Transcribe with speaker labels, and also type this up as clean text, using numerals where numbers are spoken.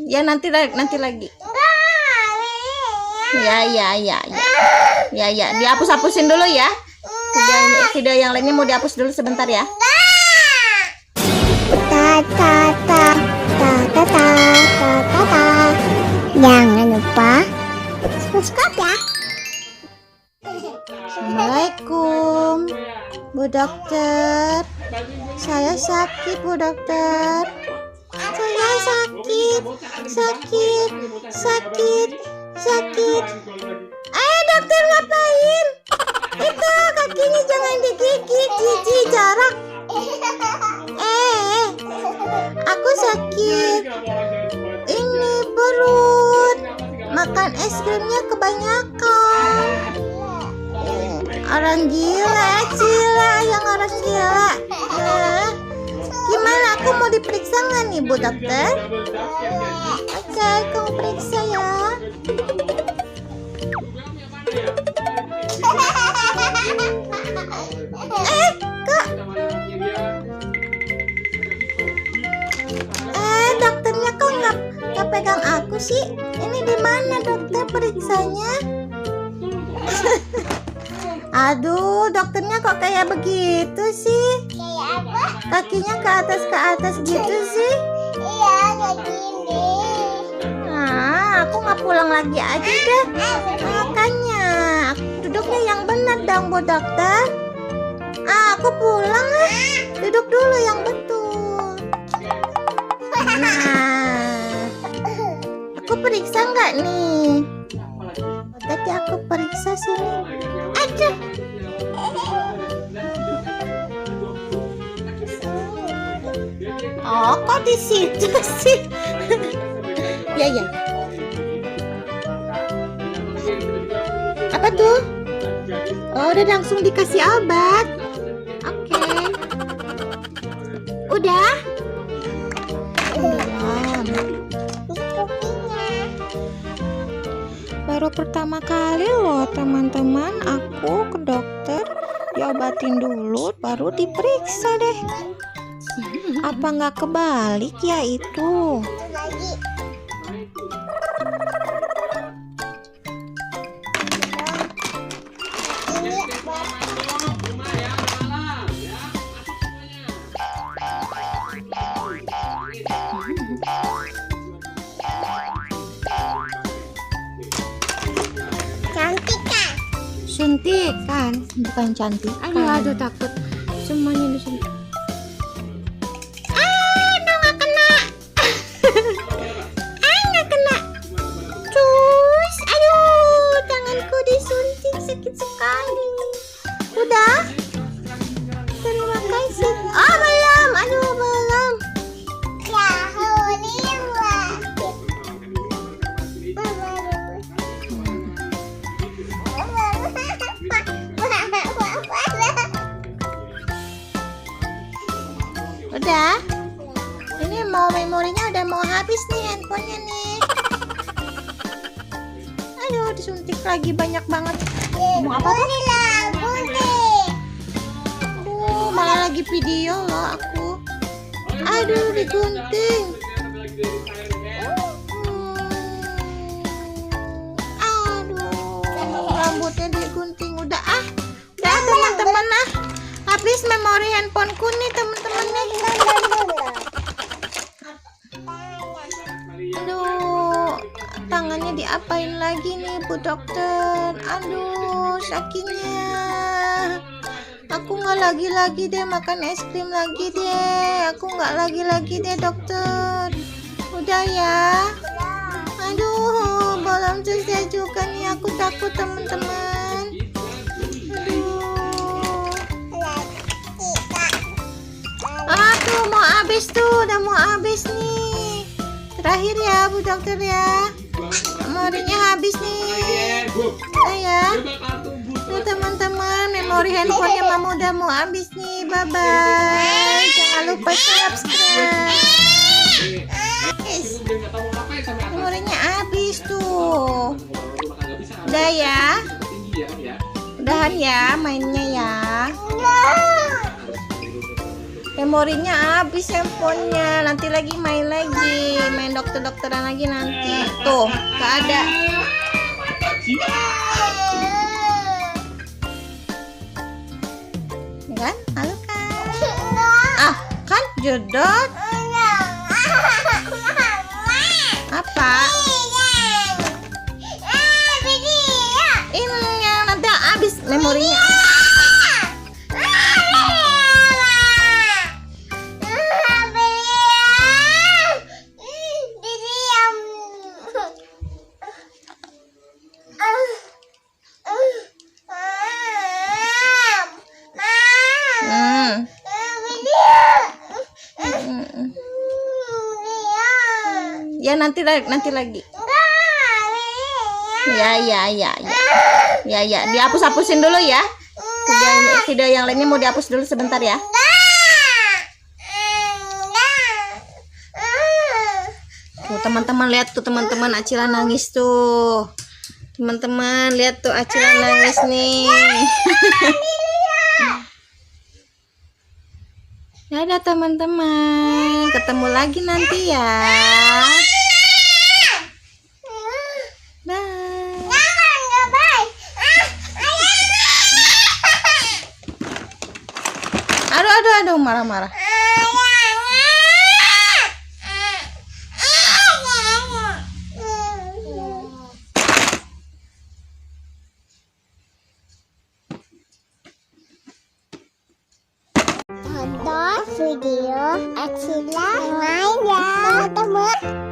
Speaker 1: Ya nanti lagi. Ya. Dihapus-hapusin dulu ya. Video yang lainnya mau dihapus dulu sebentar ya.
Speaker 2: Jangan lupa subscribe ya.
Speaker 1: Assalamualaikum Bu Dokter. Saya sakit Bu Dokter. Saya sakit. Ayo dokter, ngapain? Itu kakinya jangan digigit, jijik, jarak. Aku sakit. Ini perut. Makan es krimnya kebanyakan. Orang gila, yang orang gila. Gimana, aku mau diperiksa nggak nih Bu Dokter? Oke, kamu periksa ya. Dokternya kok nggak pegang aku sih? Ini di mana dokter periksanya? Aduh, dokternya kok kayak begitu sih?
Speaker 2: Kayak apa?
Speaker 1: Kakinya ke atas gitu sih?
Speaker 2: Iya, kayak gini.
Speaker 1: Aku nggak pulang lagi aja deh. Makanya duduknya yang benar dong Bu Dokter. Aku pulang duduk dulu yang betul. Aku periksa nggak nih? Tadi aku periksa sini. Aduh. Oh, kok di situ sih? Ya. Apa tuh? Oh, udah langsung dikasih obat. Oke. Udah? Baru pertama kali loh teman-teman aku ke dokter, diobatin dulu baru diperiksa deh. Apa nggak kebalik ya itu? Suntik kan, bukan cantik. Aduh takut semuanya disuntik. Nggak kena. Nggak kena. Cus, aduh, tanganku disuntik sakit sekali. Udah? Terima kasih. Belum. Aduh, belum. Udah? Ini memorinya udah mau habis nih handphonenya nih. Aduh, disuntik lagi banyak banget. Mau apa tuh? Aduh, malah lagi video loh aku. Aduh, digunting. Aduh, rambutnya digunting. Udah teman-teman habis memori handphoneku nih teman-teman nih. Aduh, tangannya diapain lagi nih Bu Dokter? Aduh, sakitnya. Aku nggak lagi-lagi deh makan es krim lagi deh. Aku nggak lagi-lagi deh dokter. Udah ya. Aduh, belum selesai juga nih. Aku takut teman-teman. Aduh, mau habis tuh. Udah mau habis nih. Terakhir ya Bu Dokter ya. Memorinya habis nih. Ya. Tuh teman-teman, memori handphonenya Mama udah mau habis nih. Bye-bye. Jangan lupa subscribe. Memorinya habis tuh. Udah ya. Udahan ya mainnya ya. memorinya habis handphonenya. Nanti lagi, main dokter-dokteran lagi nanti. Tuh, gak ada. Ya kan? Halo kan? Ah, kan jedot. Apa? Ini yang nanti habis memorinya. Ya nanti lagi. Ya, dihapus-hapusin dulu ya. Video yang lainnya mau dihapus dulu sebentar ya. Tuh teman-teman, lihat tuh teman-teman, Acila nangis tuh. Teman-teman lihat tuh, Acila nangis nih. Dadah teman-teman, ketemu lagi nanti ya. Aduh, marah-marah.
Speaker 2: Tonton video Acila main ya, teman-teman.